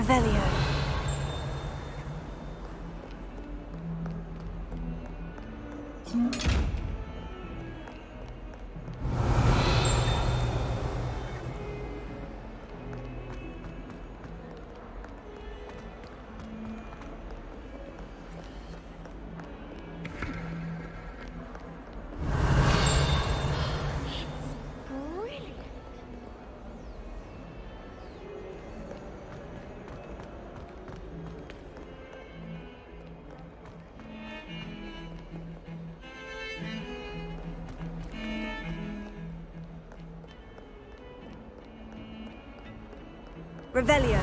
Revelio. Revelio.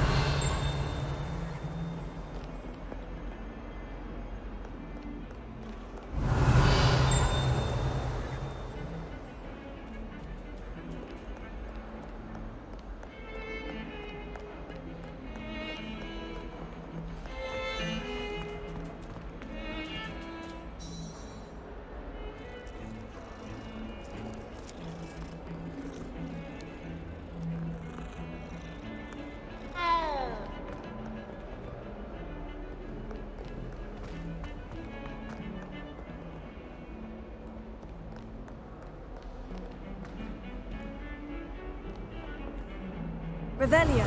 Revelio.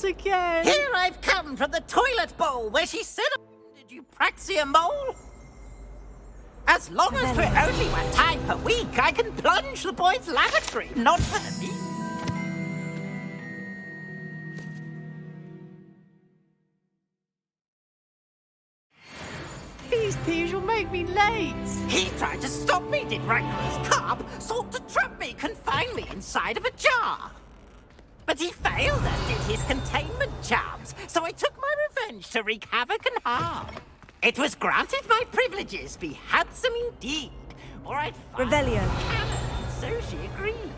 Again. Here I've come from the toilet bowl where she said, "Did you praxia mole?" As long as we're only 1 time per week, I can plunge the boys' lavatory, not for the meat. These thieves will make me late. He tried to stop me, did Rancorous Carp, sought to trap me, confine me inside of a jar. But he failed, as did his containment charms, so I took my revenge to wreak havoc and harm. It was granted my privileges be handsome indeed, or I'd find Revelio. Cannon, and so she agreed.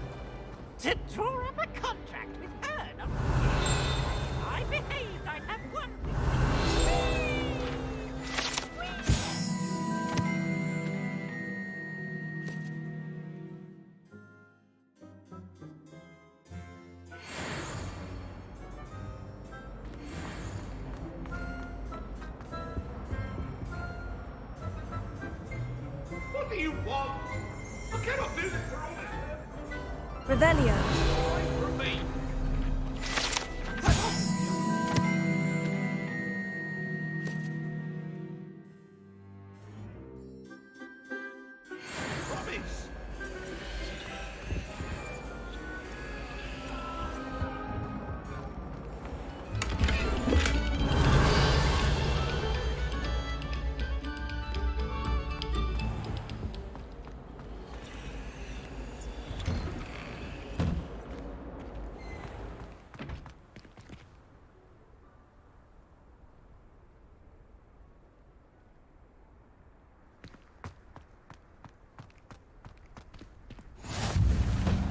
To draw up a contract with her, not if I behaved, I'd have one. What do you want? I cannot do this for all this. Revelio. Away from me. Promise.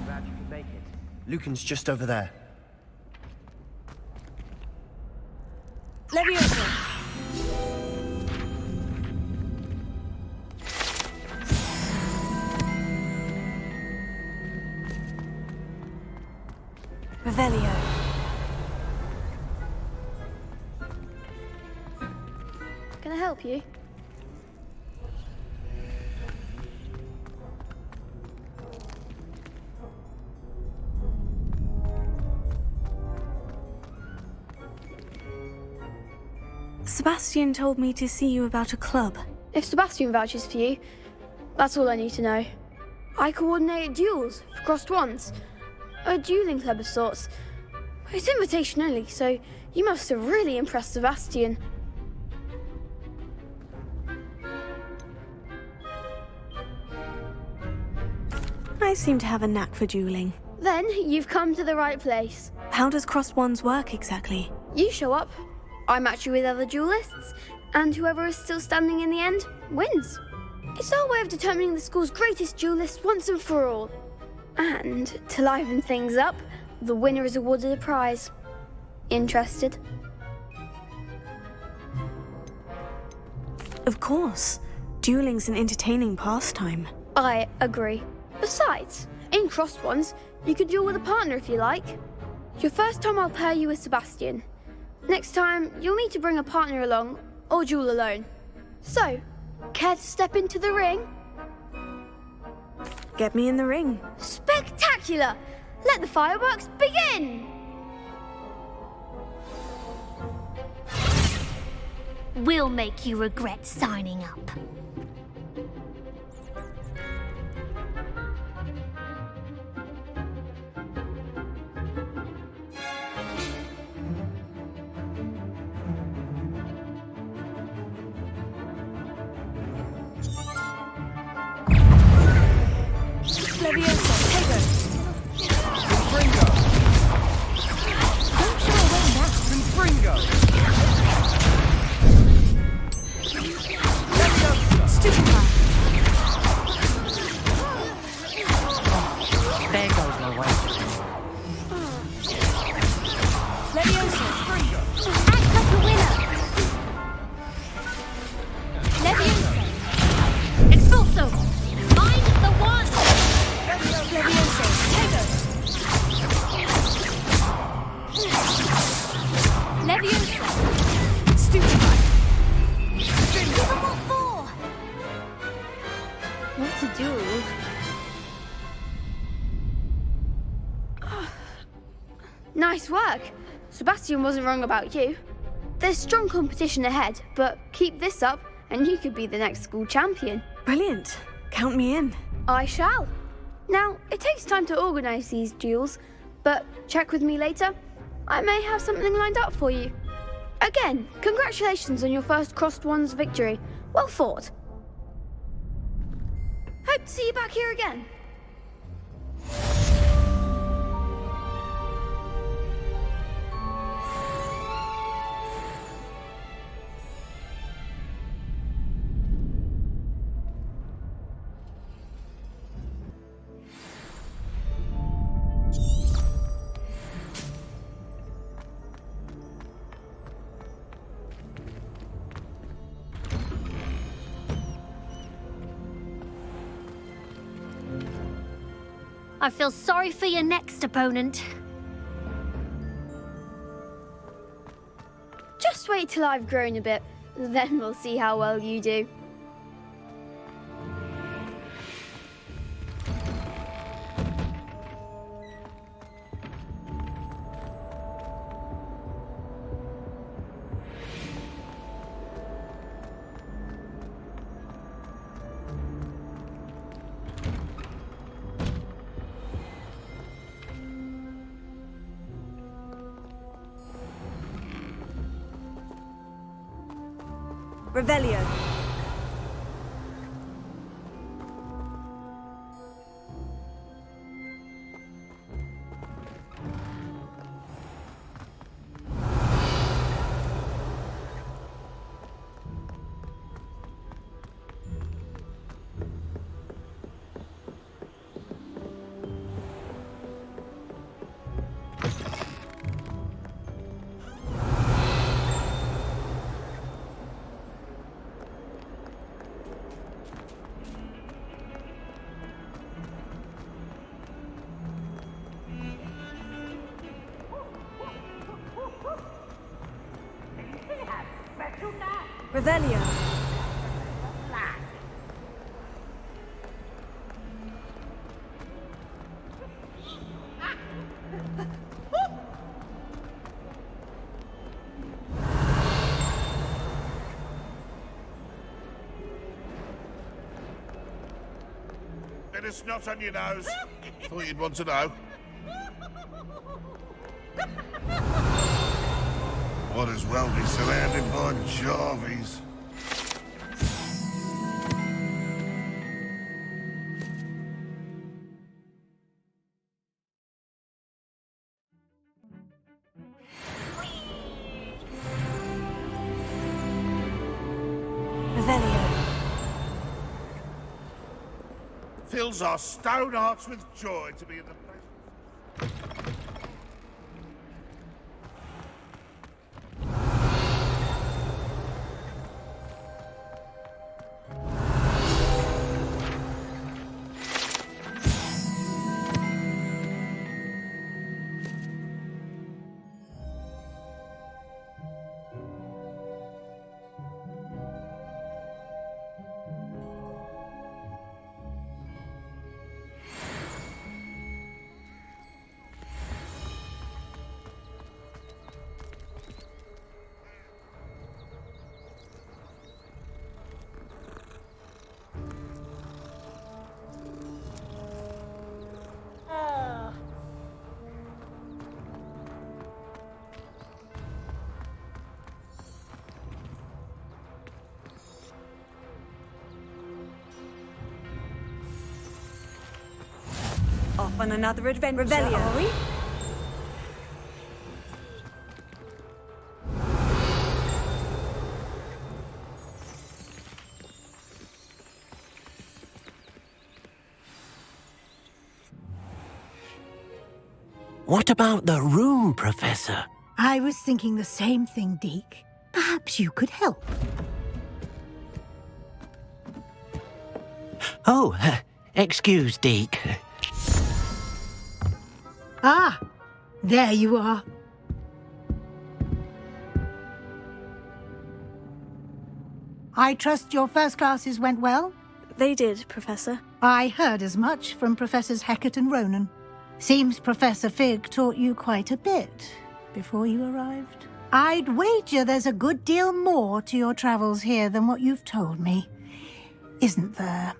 Glad you could make it. Lucan's just over there. Levioso. Revelio. Can I help you? Sebastian told me to see you about a club. If Sebastian vouches for you, that's all I need to know. I coordinate duels for crossed wands. A dueling club of sorts. It's invitation only, so you must have really impressed Sebastian. I seem to have a knack for dueling. Then you've come to the right place. How does crossed wands work exactly? You show up, I match you with other duelists, and whoever is still standing in the end wins. It's our way of determining the school's greatest duelist once and for all. And to liven things up, the winner is awarded a prize. Interested? Of course. Dueling's an entertaining pastime. I agree. Besides, in crossed ones, you could duel with a partner if you like. Your first time I'll pair you with Sebastian. Next time, you'll need to bring a partner along, or duel alone. So, care to step into the ring? Get me in the ring. Spectacular! Let the fireworks begin! We'll make you regret signing up. Levioso, take it. Bringo! Don't show away now. Bringo! Stupefy. There goes my way. Levioso, Act like a winner. Levioso. Expulso. Mind the wand. Levioso, take it. Levioso. Stupefy. Give them what for? What to do? Nice work. Sebastian wasn't wrong about you. There's strong competition ahead, but keep this up and you could be the next school champion. Brilliant. Count me in. I shall. Now, it takes time to organise these duels, but check with me later. I may have something lined up for you. Again, congratulations on your first crossed wands victory. Well fought. Hope to see you back here again. I feel sorry for your next opponent. Just wait till I've grown a bit, then we'll see how well you do. Revelio. Revelio. Bit of snot on your nose. Thought you'd want to know. Might as well be surrounded by Jarvies. Fills our stone hearts with joy to be in the place. Off on another adventure, are we? What about the room, Professor? I was thinking the same thing, Deke. Perhaps you could help. Oh, excuse, Deke. Ah, there you are. I trust your first classes went well? They did, Professor. I heard as much from Professors Hecat and Ronen. Seems Professor Fig taught you quite a bit before you arrived. I'd wager there's a good deal more to your travels here than what you've told me, isn't there?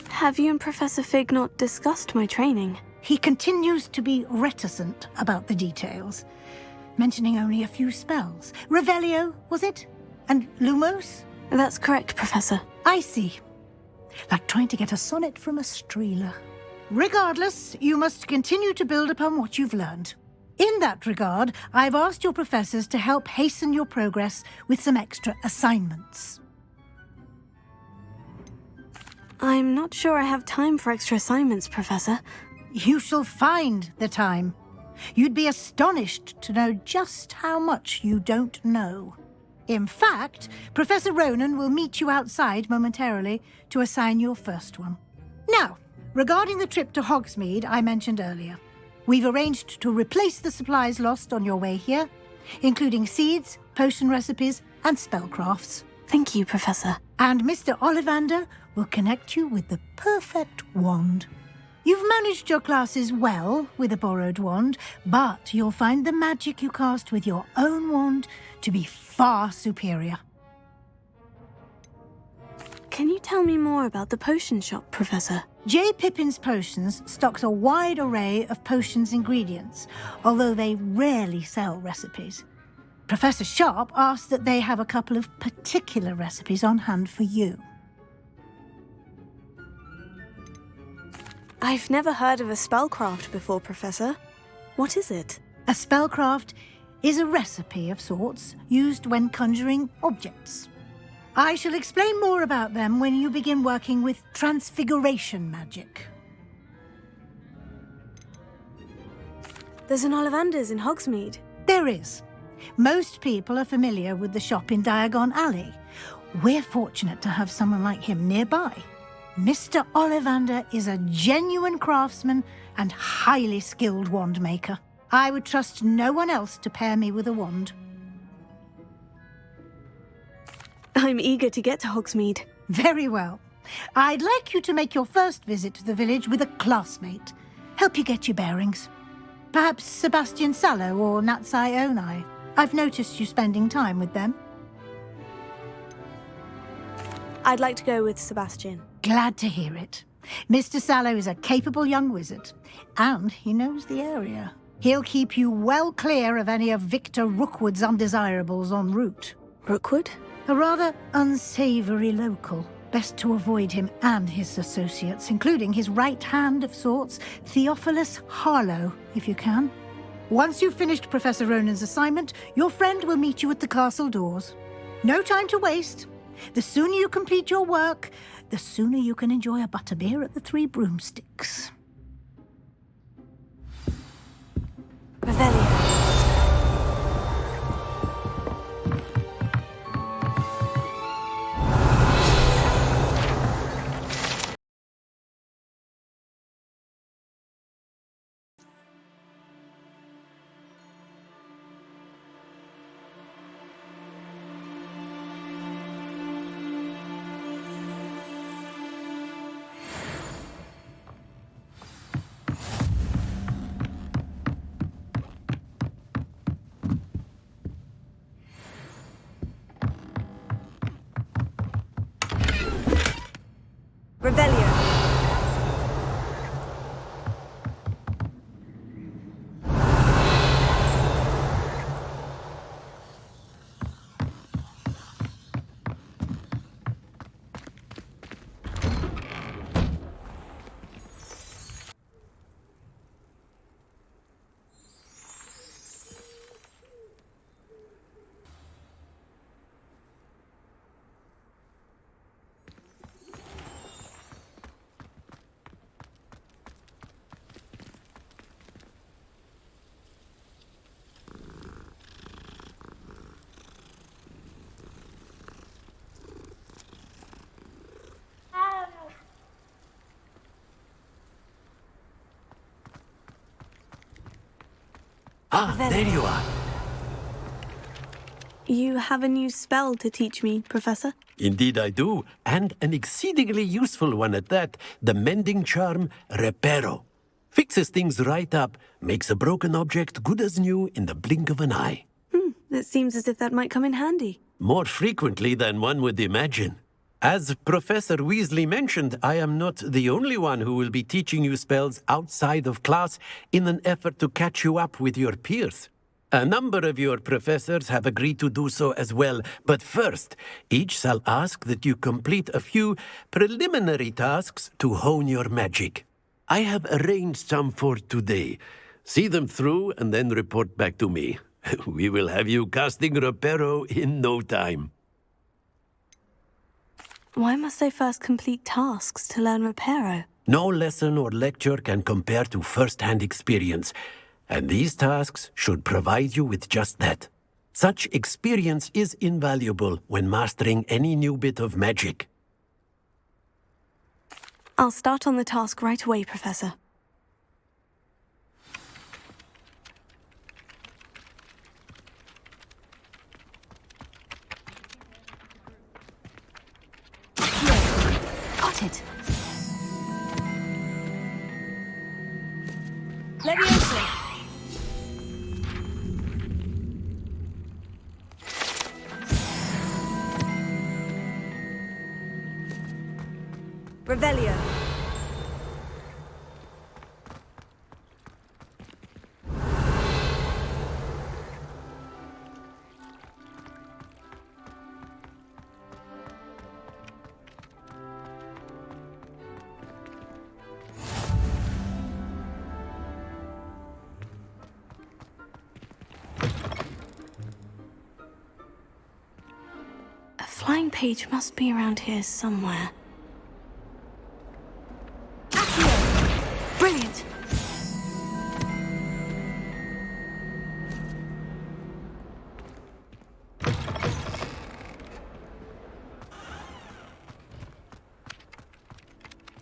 Have you and Professor Fig not discussed my training? He continues to be reticent about the details, mentioning only a few spells. Revelio, was it? And Lumos? That's correct, Professor. I see. Like trying to get a sonnet from a streeler. Regardless, you must continue to build upon what you've learned. In that regard, I've asked your professors to help hasten your progress with some extra assignments. I'm not sure I have time for extra assignments, Professor. You shall find the time. You'd be astonished to know just how much you don't know. In fact, Professor Ronen will meet you outside momentarily to assign your first one. Now, regarding the trip to Hogsmeade I mentioned earlier, we've arranged to replace the supplies lost on your way here, including seeds, potion recipes, and spellcrafts. Thank you, Professor. And Mr. Ollivander will connect you with the perfect wand. You've managed your classes well with a borrowed wand, but you'll find the magic you cast with your own wand to be far superior. Can you tell me more about the potion shop, Professor? J. PIPPIN'S Potions stocks a wide array of potions ingredients, although they rarely sell recipes. Professor Sharp asked that they have a couple of particular recipes on hand for you. I've never heard of a spellcraft before, Professor. What is it? A spellcraft is a recipe of sorts used when conjuring objects. I shall explain more about them when you begin working with Transfiguration magic. There's an Ollivander's in Hogsmeade. There is. Most people are familiar with the shop in Diagon Alley. We're fortunate to have someone like him nearby. Mr. Ollivander is a genuine craftsman and highly skilled wand maker. I would trust no one else to pair me with a wand. I'm eager to get to Hogsmeade. Very well. I'd like you to make your first visit to the village with a classmate. Help you get your bearings. Perhaps Sebastian Sallow or Natsai Onai. I've noticed you spending time with them. I'd like to go with Sebastian. Glad to hear it. Mr. Sallow is a capable young wizard, and he knows the area. He'll keep you well clear of any of Victor Rookwood's undesirables en route. Rookwood? A rather unsavoury local. Best to avoid him and his associates, including his right hand of sorts, Theophilus Harlow, if you can. Once you've finished Professor Ronen's assignment, your friend will meet you at the castle doors. No time to waste. The sooner you complete your work, the sooner you can enjoy a butterbeer at the Three Broomsticks. Revelio. Revelio. Ah, there you are. You have a new spell to teach me, Professor? Indeed I do, and an exceedingly useful one at that, the mending charm Reparo. Fixes things right up, makes a broken object good as new in the blink of an eye. It seems as if that might come in handy. More frequently than one would imagine. As Professor Weasley mentioned, I am not the only one who will be teaching you spells outside of class in an effort to catch you up with your peers. A number of your professors have agreed to do so as well, but first, each shall ask that you complete a few preliminary tasks to hone your magic. I have arranged some for today. See them through and then report back to me. We will have you casting Reparo in no time. Why must I first complete tasks to learn Reparo? No lesson or lecture can compare to first-hand experience, and these tasks should provide you with just that. Such experience is invaluable when mastering any new bit of magic. I'll start on the task right away, Professor. Got it. Levioso. Revelio. A flying page must be around here somewhere. Brilliant!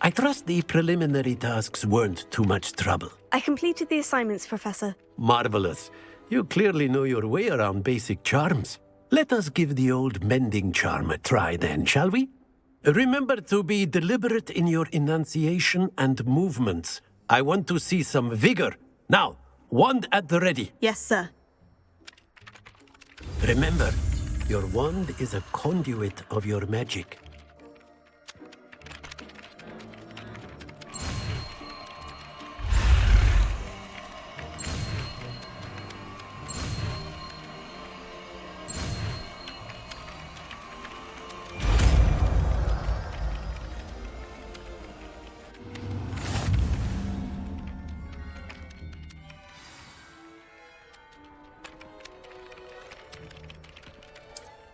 I trust the preliminary tasks weren't too much trouble. I completed the assignments, Professor. Marvelous. You clearly know your way around basic charms. Let us give the old mending charm a try then, shall we? Remember to be deliberate in your enunciation and movements. I want to see some vigor. Now, wand at the ready. Yes, sir. Remember, your wand is a conduit of your magic.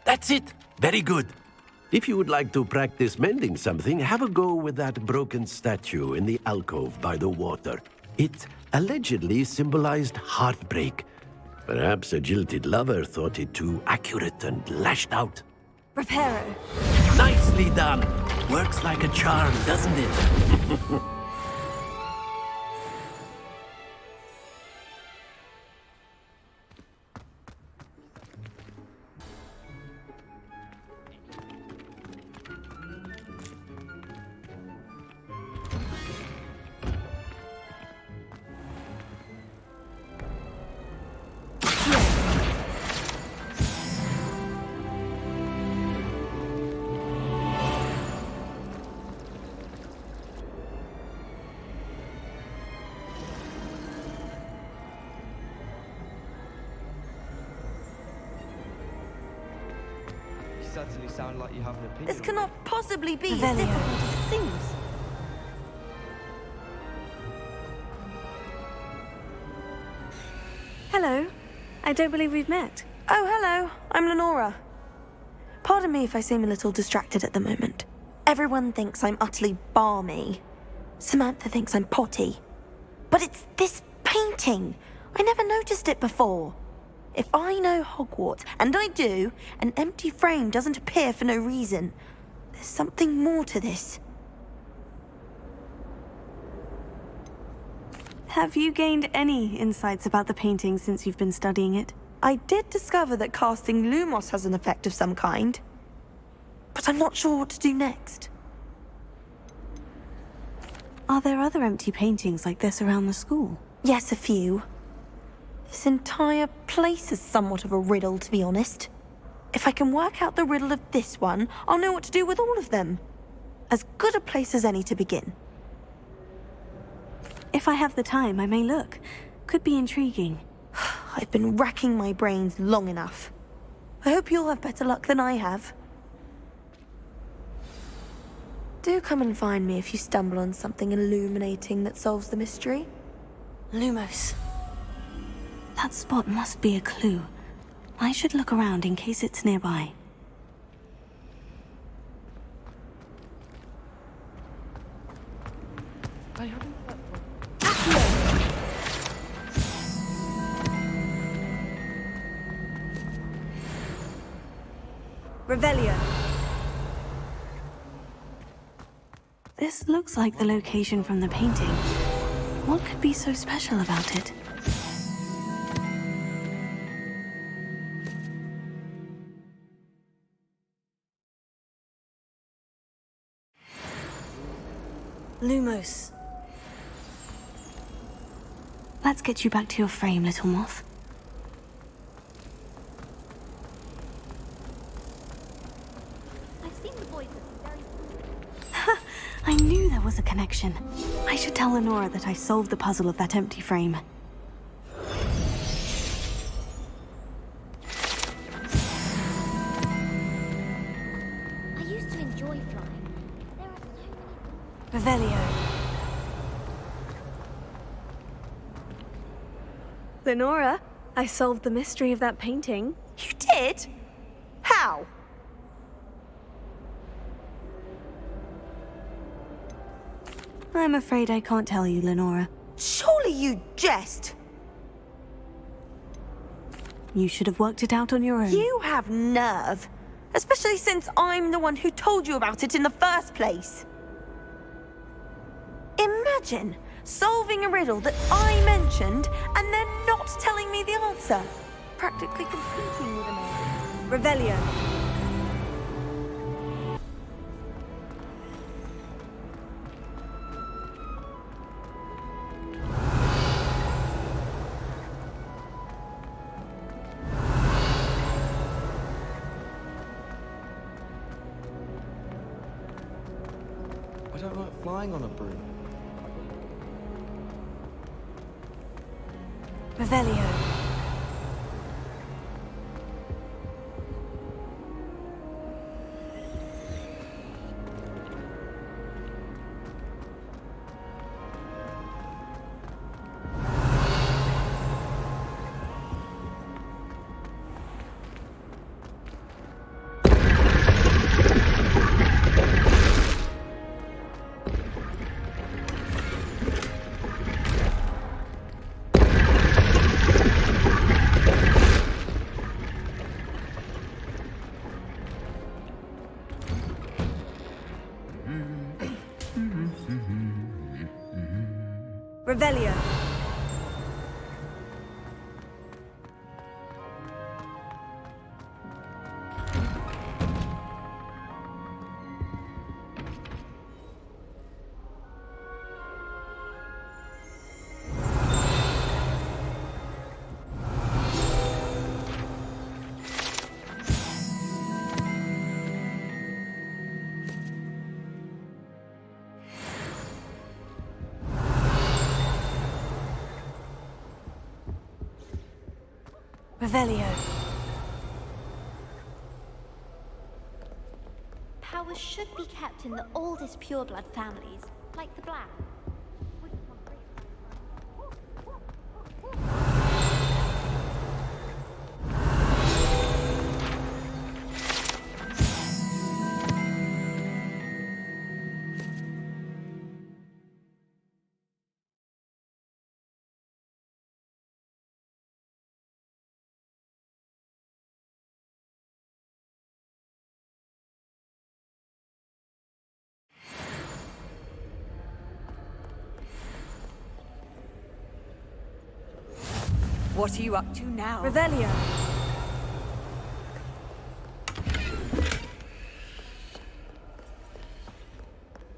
That's it. Very good. If you would like to practice mending something, have a go with that broken statue in the alcove by the water. It allegedly symbolized heartbreak. Perhaps a jilted lover thought it too accurate and lashed out. Reparo. Nicely done. Works like a charm, doesn't it? Certainly sound like you have an opinion. This cannot possibly be as difficult as it seems. Hello. I don't believe we've met. Oh, hello. I'm Lenora. Pardon me if I seem a little distracted at the moment. Everyone thinks I'm utterly balmy. Samantha thinks I'm potty. But it's this painting. I never noticed it before. If I know Hogwarts, and I do, an empty frame doesn't appear for no reason. There's something more to this. Have you gained any insights about the painting since you've been studying it? I did discover that casting LUMOS has an effect of some kind. But I'm not sure what to do next. Are there other empty paintings like this around the school? Yes, a few. This entire place is somewhat of a riddle, to be honest. If I can work out the riddle of this one, I'll know what to do with all of them. As good a place as any to begin. If I have the time, I may look. Could be intriguing. I've been racking my brains long enough. I hope you'll have better luck than I have. Do come and find me if you stumble on something illuminating that solves the mystery. Lumos. That spot must be a clue. I should look around in case it's nearby. Revelio. This looks like the location from the painting. What could be so special about it? Lumos. Let's get you back to your frame, little moth. I've seen the boys very... I knew there was a connection. I should tell Lenora that I solved the puzzle of that empty frame. I used to enjoy flying. There are so many... Revelio. Lenora, I solved the mystery of that painting. You did? How? I'm afraid I can't tell you, Lenora. Surely you jest. You should have worked it out on your own. You have nerve. Especially since I'm the one who told you about it in the first place. Imagine solving a riddle that I mentioned and then not telling me the answer. Practically competing with a man. Revelio. I don't like flying on a broom. Revelio. Revelio. Revelio. Powers should be kept in the oldest pureblood families, like the Black. What are you up to now? Revelio.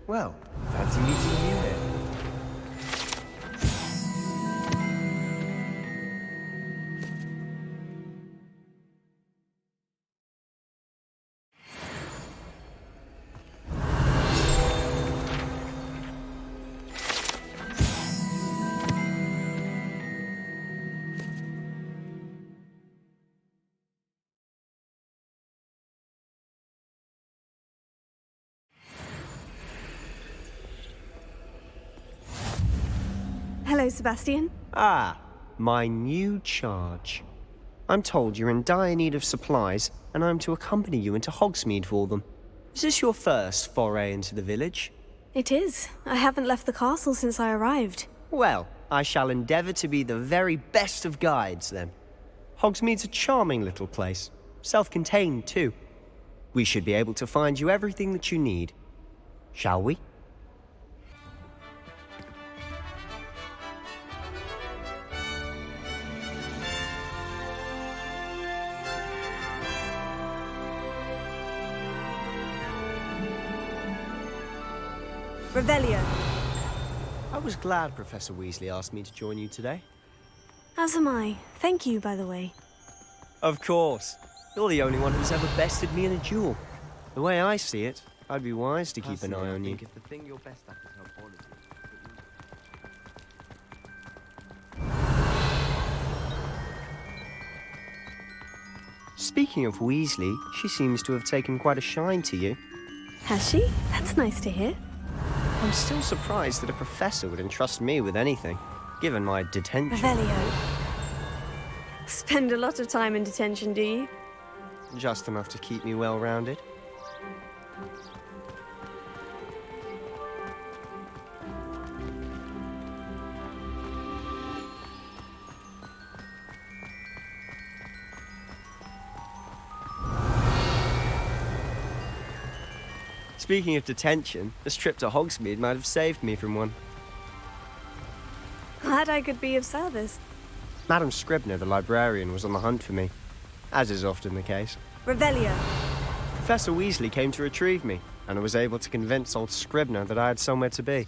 Well, fancy meeting you here. Hello, Sebastian. Ah, my new charge. I'm told you're in dire need of supplies, and I'm to accompany you into Hogsmeade for them. Is this your first foray into the village? It is. I haven't left the castle since I arrived. Well, I shall endeavour to be the very best of guides, then. Hogsmeade's a charming little place. Self-contained, too. We should be able to find you everything that you need. Shall we? Revelio. I was glad Professor Weasley asked me to join you today. As am I. Thank you, by the way. Of course. You're the only one who's ever bested me in a duel. The way I see it, I'd be wise to keep an eye on you. If the thing you're best at is herbology, Speaking of Weasley, she seems to have taken quite a shine to you. Has she? That's nice to hear. I'm still surprised that a professor would entrust me with anything, given my detention. Revelio. Spend a lot of time in detention, do you? Just enough to keep me well-rounded. Speaking of detention, this trip to Hogsmeade might have saved me from one. Glad I could be of service. Madam Scribner, the librarian, was on the hunt for me, as is often the case. Revelio. Professor Weasley came to retrieve me, and I was able to convince old Scribner that I had somewhere to be.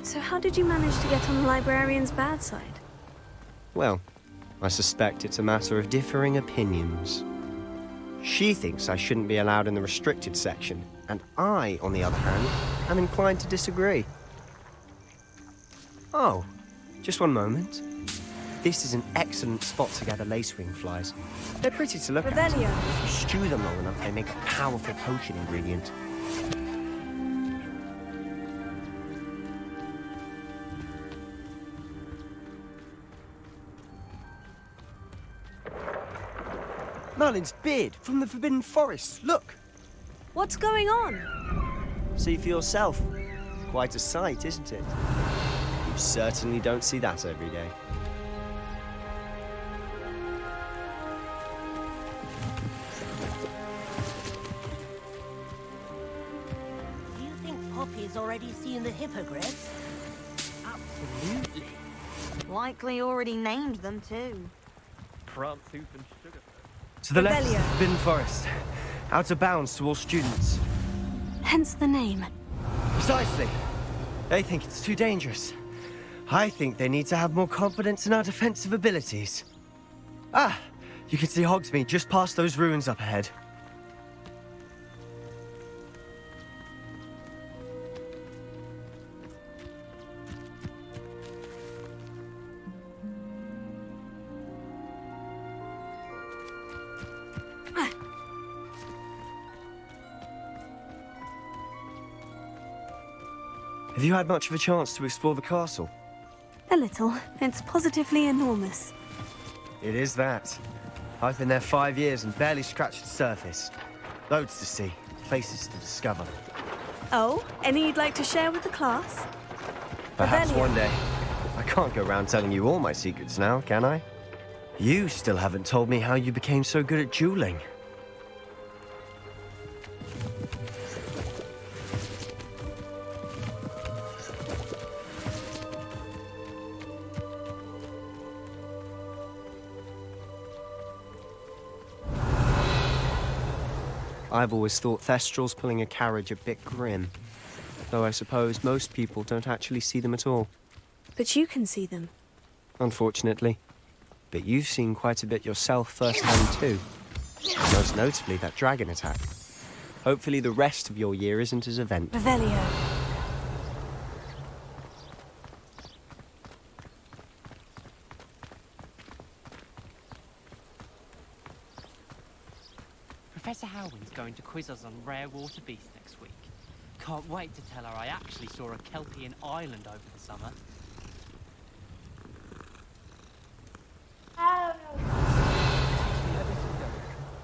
So how did you manage to get on the librarian's bad side? Well, I suspect it's a matter of differing opinions. She thinks I shouldn't be allowed in the restricted section, and I, on the other hand, am inclined to disagree. Oh, just one moment. This is an excellent spot to gather lacewing flies. They're pretty to look at. Revelio. If you stew them long enough, they make a powerful potion ingredient. Merlin's beard from the Forbidden Forest. Look! What's going on? See for yourself. Quite a sight, isn't it? You certainly don't see that every day. already seen the hippogriffs? Absolutely. Likely already named them too. Prance, hoof and sugar. To the left is Revelio. the Forbidden Forest. Out of bounds to all students. Hence the name. Precisely. They think it's too dangerous. I think they need to have more confidence in our defensive abilities. Ah, you can see Hogsmeade just past those ruins up ahead. Have you had much of a chance to explore the castle? A little. It's positively enormous. It is that. I've been there 5 years and barely scratched the surface. Loads to see, places to discover. Oh, any you'd like to share with the class? Perhaps Revelio. one day. I can't go around telling you all my secrets now, can I? You still haven't told me how you became so good at dueling. I've always thought Thestrals pulling a carriage a bit grim. Though I suppose most people don't actually see them at all. But you can see them. Unfortunately. But you've seen quite a bit yourself firsthand too. Most notably that dragon attack. Hopefully the rest of your year isn't as eventful. Revelio. Professor Halwyn's going to quiz us on rare water beasts next week. Can't wait to tell her I actually saw a Kelpie in Ireland over the summer.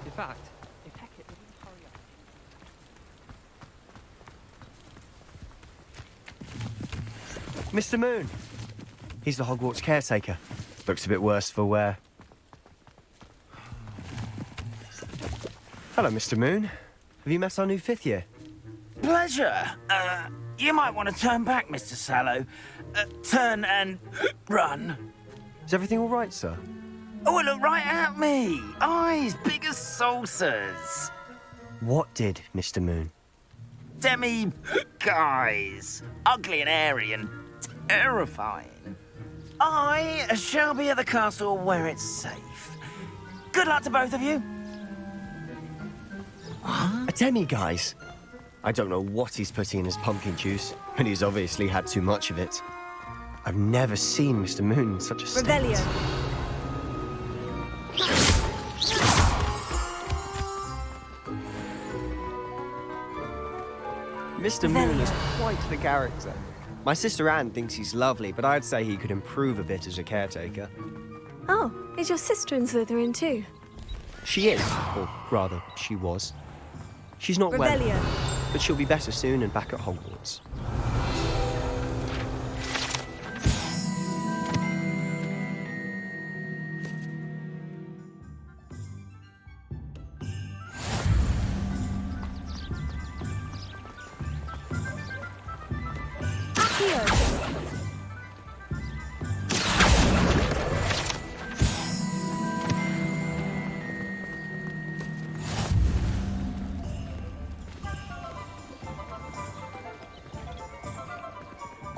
In fact, if Hecate didn't hurry up... Mr. Moon! He's the Hogwarts caretaker. Looks a bit worse for wear. Hello, Mr. Moon. Have you met our new 5th year? Pleasure. You might want to turn back, Mr. Sallow. Turn and run. Is everything all right, sir? Oh, look right at me. Eyes big as saucers. What did, Mr. Moon? Guys. Ugly and airy and terrifying. I shall be at the castle where it's safe. Good luck to both of you. A demi-guise? I don't know what he's putting in his pumpkin juice, but he's obviously had too much of it. I've never seen Mr. Moon in such a state. Revelio. Mr. Moon is quite the character. My sister Anne thinks he's lovely, but I'd say he could improve a bit as a caretaker. Oh, is your sister in Slytherin too? She is, or rather, she was. She's not well, Revelio. but she'll be better soon and back at Hogwarts.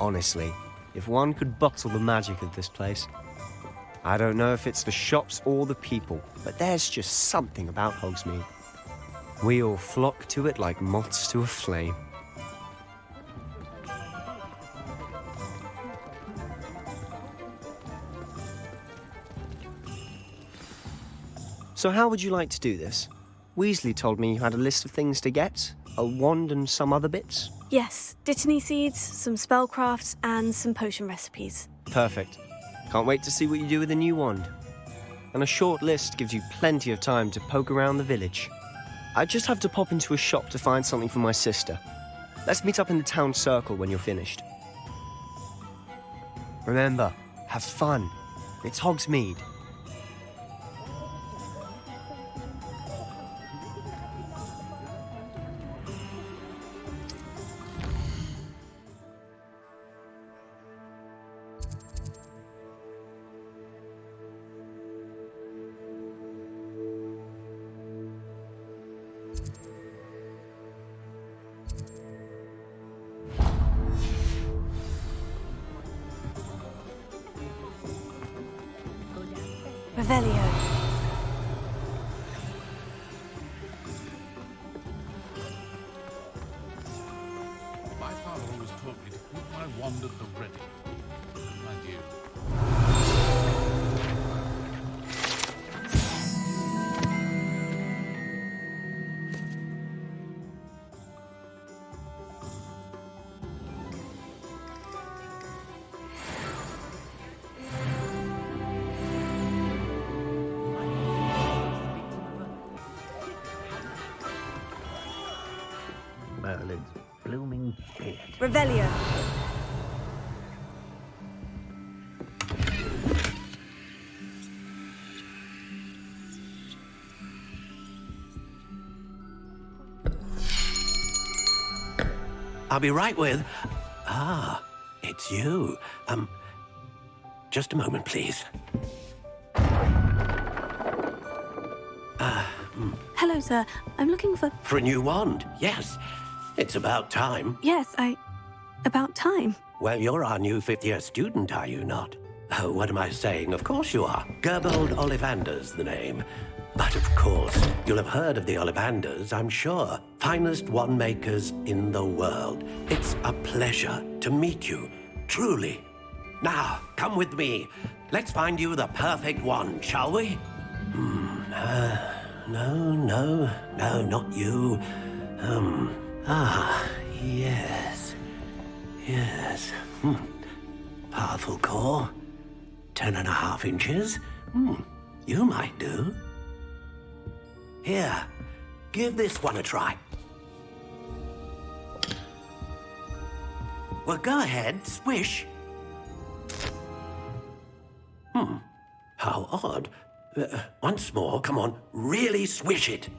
Honestly, if one could bottle the magic of this place. I don't know if it's the shops or the people, but there's just something about Hogsmeade. We all flock to it like moths to a flame. So how would you like to do this? Weasley told me you had a list of things to get, a wand and some other bits. Yes, dittany seeds, some spellcrafts, and some potion recipes. Perfect. Can't wait to see what you do with the new wand. And a short list gives you plenty of time to poke around the village. I just have to pop into a shop to find something for my sister. Let's meet up in the town circle when you're finished. Remember, have fun. It's Hogsmeade. Revelio. My father always taught me to keep my wand at the ready. Mind you. Merlin's blooming beard. Revelio. I'll be right with... Ah, it's you. Just a moment, please. Hello, sir. I'm looking for... For a new wand, yes. It's about time. Yes, about time. Well, you're our new fifth-year student, are you not? Oh, what am I saying? Of course you are. Gerbold Ollivanders, the name. But of course, you'll have heard of the Ollivanders, I'm sure. Finest wand makers in the world. It's a pleasure to meet you, truly. Now, come with me. Let's find you the perfect wand, shall we? No, not you. Yes. Powerful core. 10.5 inches. You might do. Here, give this one a try. Well, go ahead, swish. How odd. Once more, come on, really swish it.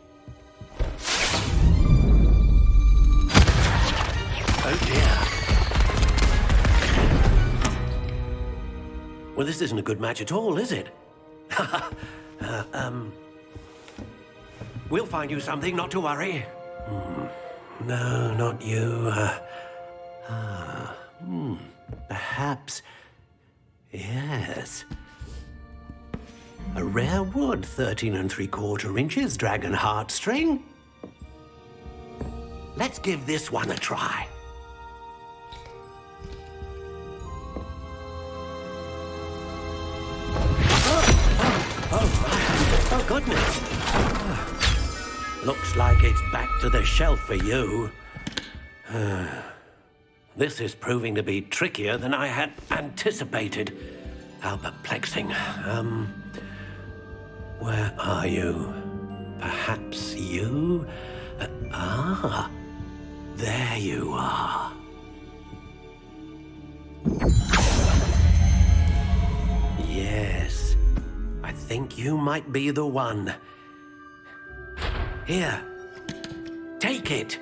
Oh dear. Well, this isn't a good match at all, is it? We'll find you something, not to worry. No, not you. Perhaps... Yes. A rare wood, 13 3/4 inches, dragon heartstring. Let's give this one a try. Oh, goodness. Looks like it's back to the shelf for you. This is proving to be trickier than I had anticipated. How perplexing. Where are you? Perhaps you? There you are. Yes, I think you might be the one. Here, take it.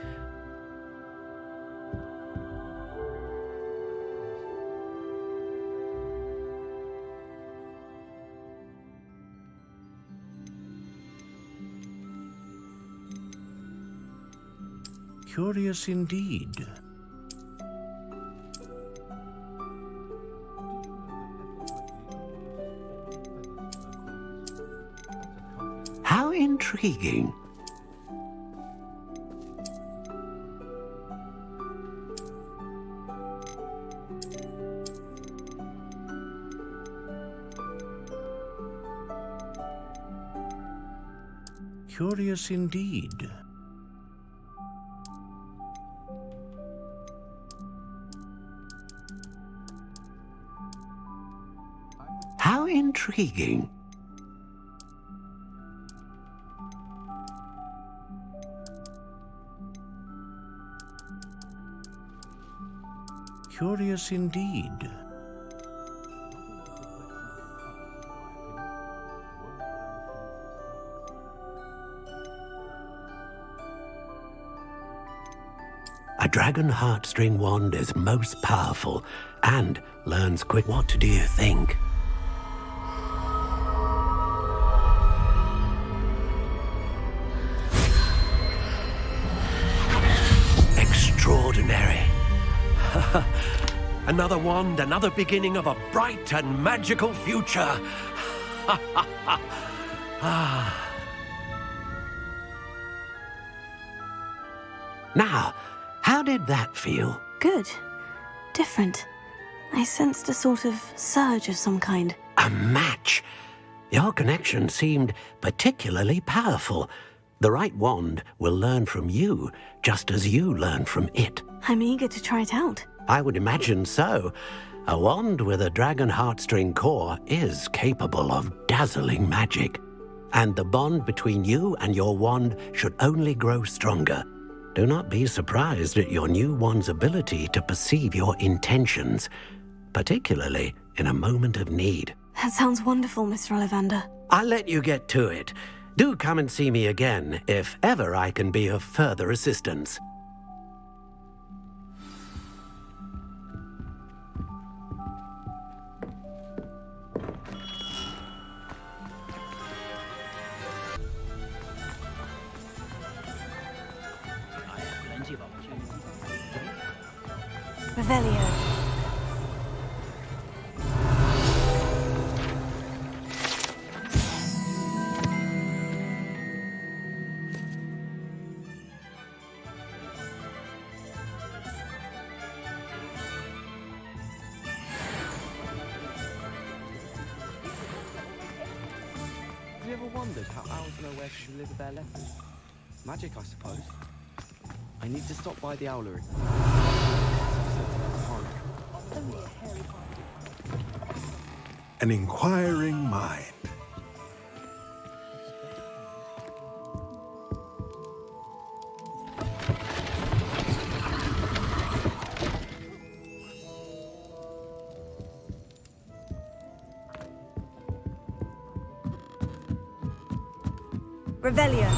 Curious indeed. How intriguing. Curious indeed. How intriguing. Curious indeed. A dragon heartstring wand is most powerful and learns quick. What do you think? Extraordinary. Another wand, another beginning of a bright and magical future. Now, how did that feel? Good. Different. I sensed a sort of surge of some kind. A match. Your connection seemed particularly powerful. The right wand will learn from you, just as you learn from it. I'm eager to try it out. I would imagine so. A wand with a dragon heartstring core is capable of dazzling magic. And the bond between you and your wand should only grow stronger. Do not be surprised at your new wand's ability to perceive your intentions, particularly in a moment of need. That sounds wonderful, Mr. Ollivander. I'll let you get to it. Do come and see me again if ever I can be of further assistance. Revelio. Have you ever wondered how owls know where to deliver their letters? Magic, I suppose. I need to stop by the owlery. An inquiring mind. Revelio.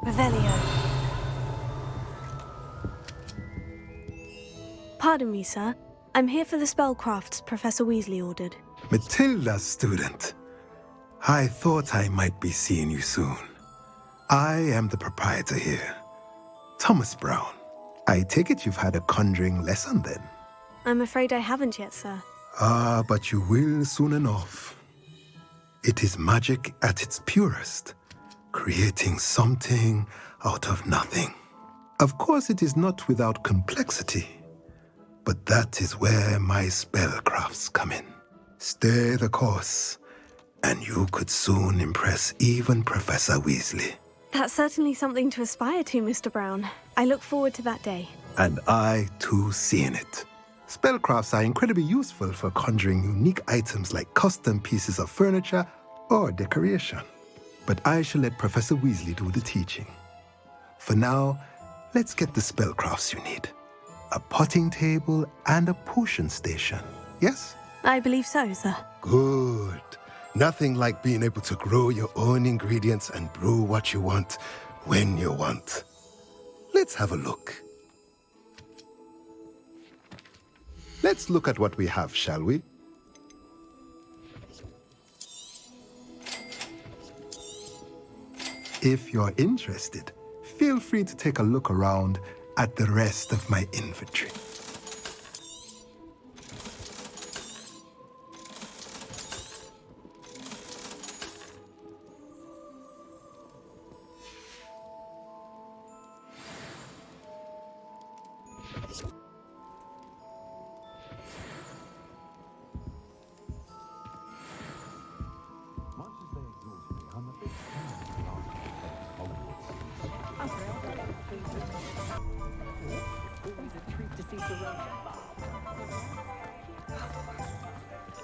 Revelio. Pardon me, sir. I'm here for the spellcrafts Professor Weasley ordered. Matilda's student. I thought I might be seeing you soon. I am the proprietor here, Thomas Brown. I take it you've had a conjuring lesson then? I'm afraid I haven't yet, sir. Ah, but you will soon enough. It is magic at its purest, creating something out of nothing. Of course, it is not without complexity, but that is where my spellcrafts come in. Stay the course, and you could soon impress even Professor Weasley. That's certainly something to aspire to, Mr. Brown. I look forward to that day. And I, too, seeing it. Spellcrafts are incredibly useful for conjuring unique items like custom pieces of furniture or decoration. But I shall let Professor Weasley do the teaching. For now, let's get the spellcrafts you need. A potting table and a potion station, yes? I believe so, sir. Good. Nothing like being able to grow your own ingredients and brew what you want when you want. Let's have a look. Let's look at what we have, shall we? If you're interested, feel free to take a look around at the rest of my inventory.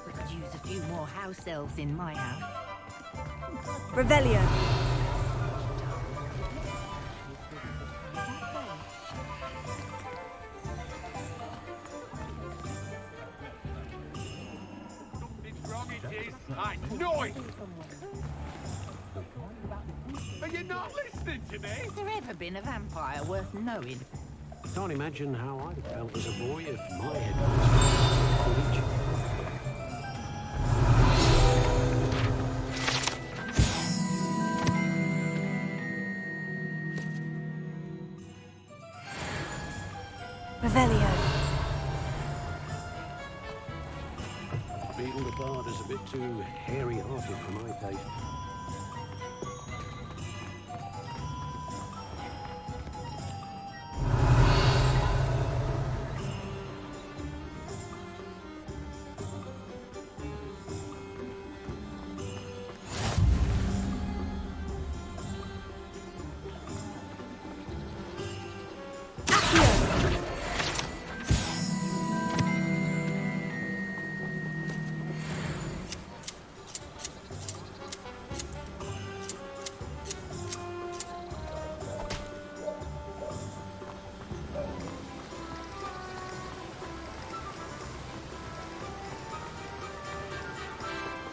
We could use a few more house elves in my house. Revelio. Are you not listening to me? Has there ever been a vampire worth knowing? Can't imagine how I felt as a boy if my head was courage. Revelio. Beetle the Bard is a bit too hairy-hearted for my taste.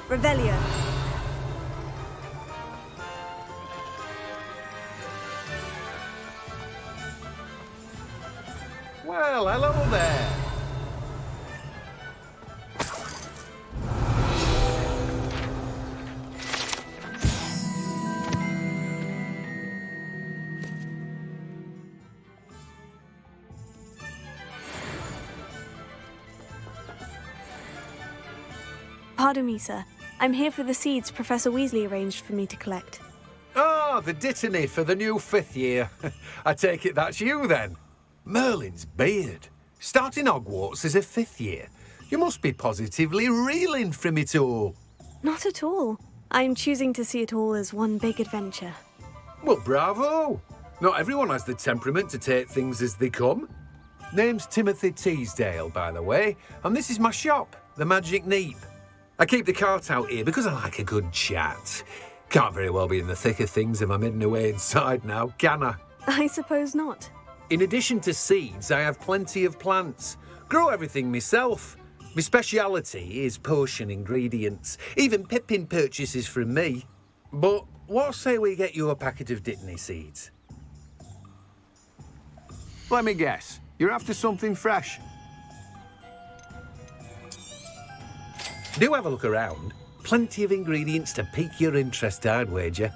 Revelio. Well, hello there. Pardon me, sir. I'm here for the seeds Professor Weasley arranged for me to collect. Ah, the dittany for the new 5th year. I take it that's you, then. Merlin's beard. Starting Hogwarts as a 5th year. You must be positively reeling from it all. Not at all. I'm choosing to see it all as one big adventure. Well, bravo. Not everyone has the temperament to take things as they come. Name's Timothy Teasdale, by the way, and this is my shop, the Magic Neep. I keep the cart out here because I like a good chat. Can't very well be in the thick of things if I'm hidden away inside now, can I? I suppose not. In addition to seeds, I have plenty of plants. Grow everything myself. My speciality is potion ingredients. Even Pippin purchases from me. But what say we get you a packet of dittany seeds? Let me guess. You're after something fresh. Do have a look around. Plenty of ingredients to pique your interest, I'd wager.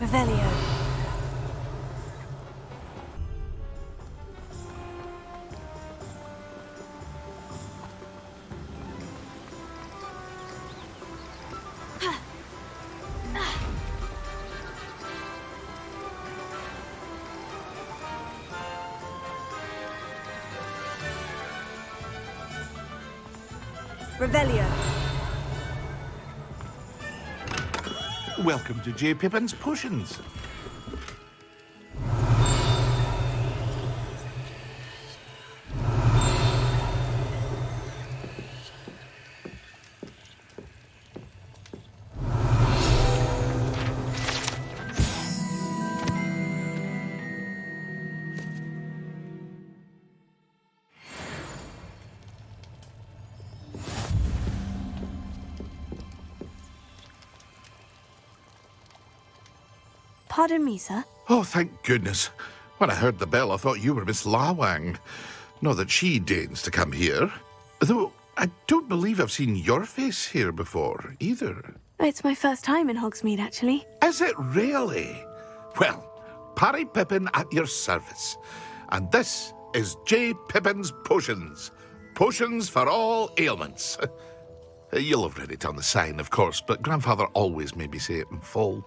Revelio. Revelio. Welcome to J. Pippin's Potions. Pardon me, sir. Oh, thank goodness. When I heard the bell, I thought you were Miss Lawang. Not that she deigns to come here. Though I don't believe I've seen your face here before, either. It's my first time in Hogsmeade, actually. Is it really? Well, Parry Pippin at your service. And this is J. Pippin's Potions. Potions for all ailments. You'll have read it on the sign, of course, but Grandfather always made me say it in full.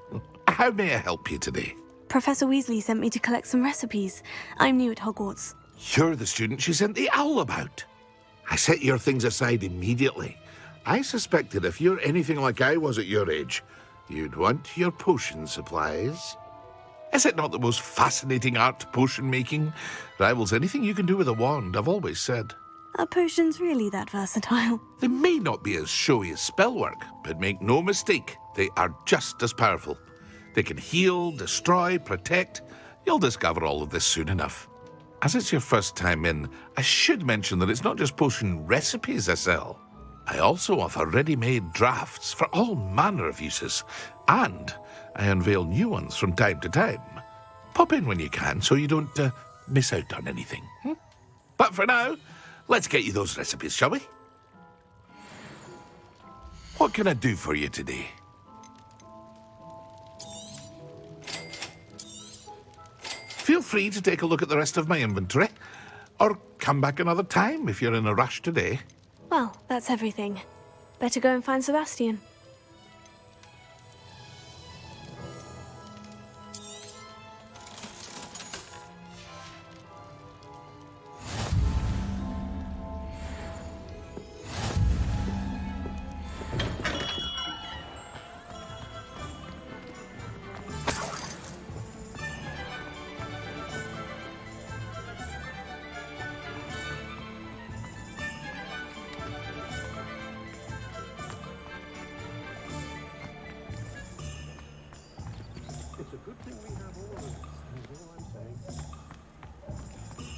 How may I help you today? Professor Weasley sent me to collect some recipes. I'm new at Hogwarts. You're the student she sent the owl about. I set your things aside immediately. I suspected if you're anything like I was at your age, You'd want your potion supplies. Is it not the most fascinating art, potion making? Rivals anything you can do with a wand, I've always said. Are potions really that versatile? They may not be as showy as spellwork, but make no mistake, they are just as powerful. They can heal, destroy, protect. You'll discover all of this soon enough. As it's your first time in, I should mention that it's not just potion recipes I sell. I also offer ready-made drafts for all manner of uses, and I unveil new ones from time to time. Pop in when you can so you don't miss out on anything. But for now, let's get you those recipes, shall we? What can I do for you today? Feel free to take a look at the rest of my inventory, or come back another time if you're in a rush today. Well, that's everything. Better go and find Sebastian.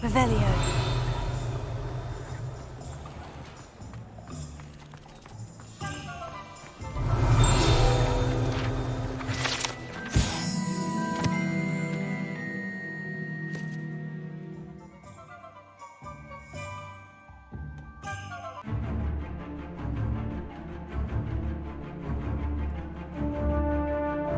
Revelio.